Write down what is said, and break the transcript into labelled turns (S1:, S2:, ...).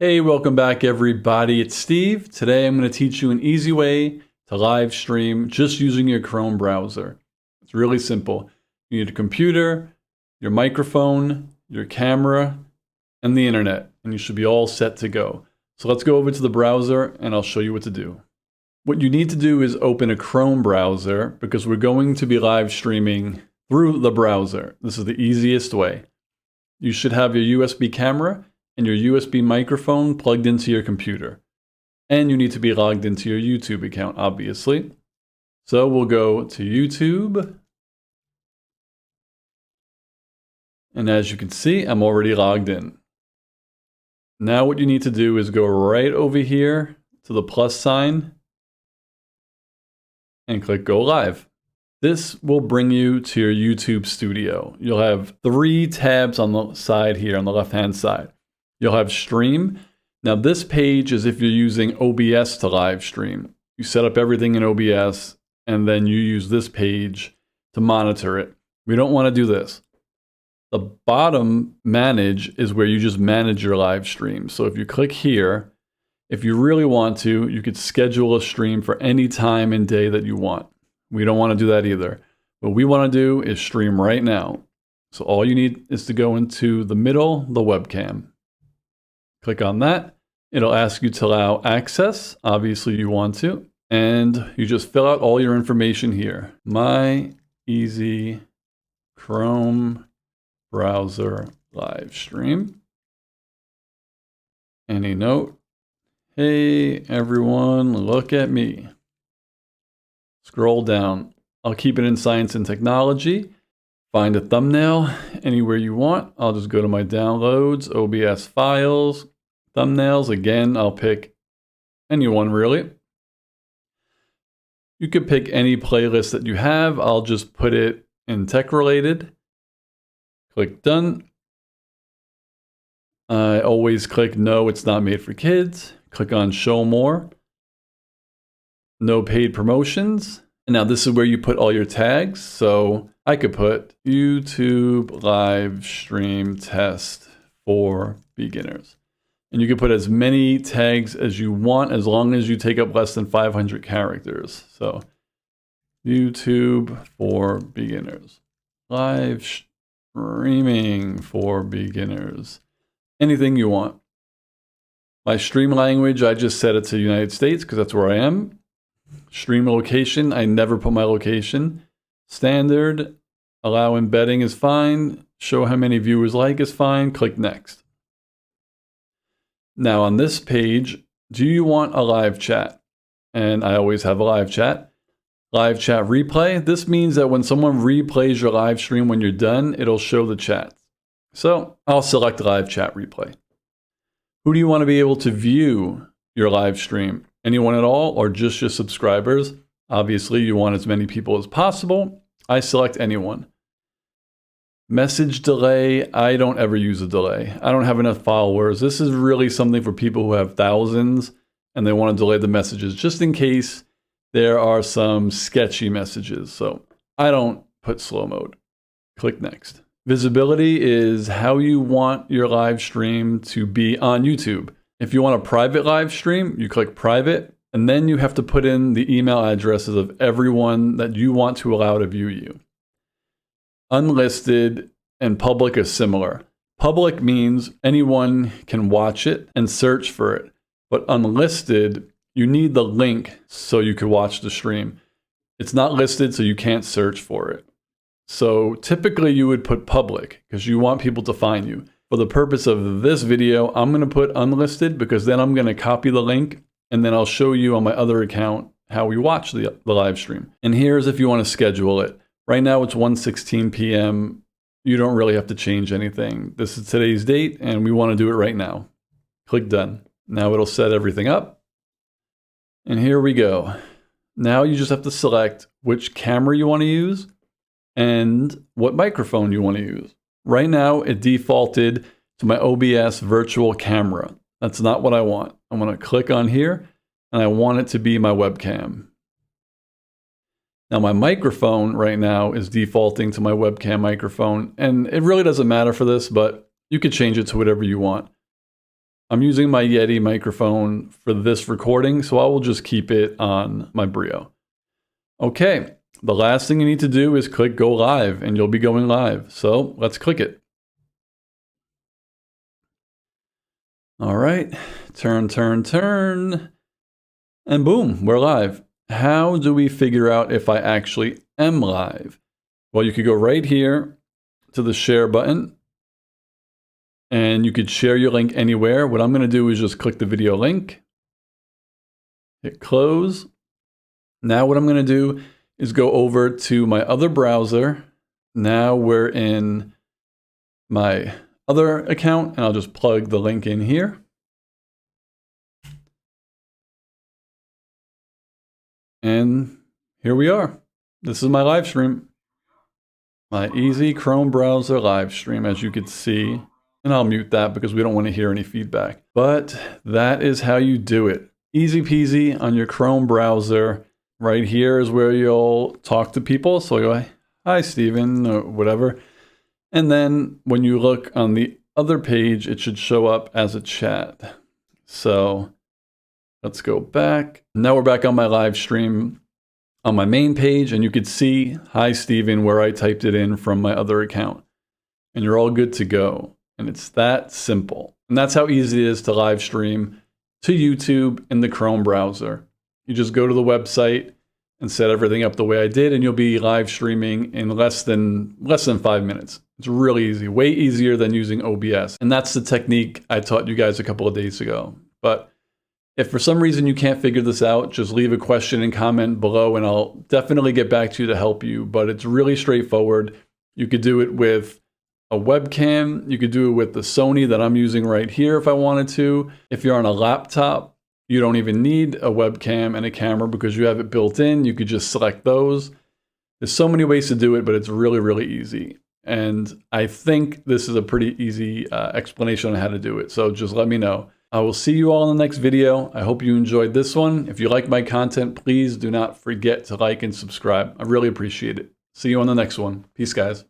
S1: Hey, welcome back everybody. It's Steve. Today I'm going to teach you an easy way to live stream just using your Chrome browser. It's really simple. You need a computer, your microphone, your camera, and the internet, and you should be all set to go. So let's go over to the browser and I'll show you what to do. What you need to do is open a Chrome browser because we're going to be live streaming through the browser. This is the easiest way. You should have your USB camera and your USB microphone plugged into your computer. And you need to be logged into your YouTube account, obviously. So we'll go to YouTube. And as you can see, I'm already logged in. Now what you need to do is go right over here to the plus sign and click Go Live. This will bring you to your YouTube studio. You'll have 3 tabs on the side here, on the left-hand side. You'll have Stream. Now this page is if you're using OBS to live stream. You set up everything in OBS and then you use this page to monitor it. We don't want to do this. The bottom Manage is where you just manage your live stream. So if you click here, if you really want to, you could schedule a stream for any time and day that you want. We don't want to do that either. What we want to do is stream right now. So all you need is to go into the middle, the webcam. Click on that. It'll ask you to allow access. Obviously you want to. And you just fill out all your information here. My easy Chrome browser live stream. Any note? Hey everyone, look at me. Scroll down. I'll keep it in science and technology. Find a thumbnail anywhere you want. I'll just go to my downloads, OBS files, thumbnails. Again, I'll pick anyone really. You could pick any playlist that you have. I'll just put it in tech related. Click done. I always click no, it's not made for kids. Click on show more. No paid promotions. And now this is where you put all your tags. So I could put YouTube live stream test for beginners. And you can put as many tags as you want as long as you take up less than 500 characters. So YouTube for beginners. Live streaming for beginners. Anything you want. My stream language, I just set it to United States because that's where I am. Stream location, I never put my location. Standard, allow embedding is fine. Show how many viewers like is fine. Click next. Now on this page, do you want a live chat? And I always have a live chat. Live chat replay. This means that when someone replays your live stream when you're done, it'll show the chat. So I'll select live chat replay. Who do you want to be able to view your live stream? Anyone at all or just your subscribers? Obviously, you want as many people as possible. I select anyone. Message delay, I don't ever use a delay. I don't have enough followers. This is really something for people who have thousands and they want to delay the messages just in case there are some sketchy messages. So I don't put slow mode. Click next. Visibility is how you want your live stream to be on YouTube. If you want a private live stream, you click private, and then you have to put in the email addresses of everyone that you want to allow to view you. Unlisted and public are similar. Public means anyone can watch it and search for it, but unlisted, you need the link so you can watch the stream. It's not listed, so you can't search for it. So typically you would put public because you want people to find you. For the purpose of this video, I'm going to put unlisted because then I'm going to copy the link and then I'll show you on my other account how we watch the live stream. And here's if you want to schedule it. Right now it's 1:16 p.m. You don't really have to change anything. This is today's date and we want to do it right now. Click done. Now it'll set everything up. And here we go. Now you just have to select which camera you want to use and what microphone you want to use. Right now, it defaulted to my OBS virtual camera. That's not what I want. I'm going to click on here, and I want it to be my webcam. Now, my microphone right now is defaulting to my webcam microphone, and it really doesn't matter for this, but you could change it to whatever you want. I'm using my Yeti microphone for this recording, so I will just keep it on my Brio. Okay, the last thing you need to do is click go live, and you'll be going live. So let's click it. All right, turn, and boom, we're live. How do we figure out if I actually am live? Well, you could go right here to the share button, and you could share your link anywhere. What I'm going to do is just click the video link, hit close. Now what I'm going to do is go over to my other browser. Now we're in my other account, and I'll just plug the link in here. And here we are. This is my live stream. My easy Chrome browser live stream, as you could see. And I'll mute that because we don't want to hear any feedback. But that is how you do it. Easy peasy on your Chrome browser. Right here is where you'll talk to people. So you go, hi, Steven, or whatever. And then when you look on the other page, it should show up as a chat. So let's go back. Now we're back on my live stream on my main page, and you could see, hi, Steven, where I typed it in from my other account. And you're all good to go. And it's that simple. And that's how easy it is to live stream to YouTube in the Chrome browser. You just go to the website and set everything up the way I did, and you'll be live streaming in less than 5 minutes. It's really easy, way easier than using OBS. And that's the technique I taught you guys a couple of days ago. But if for some reason you can't figure this out, just leave a question and comment below, and I'll definitely get back to you to help you. But it's really straightforward. You could do it with a webcam. You could do it with the Sony that I'm using right here if I wanted to. If you're on a laptop, you don't even need a webcam and a camera because you have it built in. You could just select those. There's so many ways to do it, but it's really, really easy. And I think this is a pretty easy explanation on how to do it. So just let me know. I will see you all in the next video. I hope you enjoyed this one. If you like my content, please do not forget to like and subscribe. I really appreciate it. See you on the next one. Peace, guys.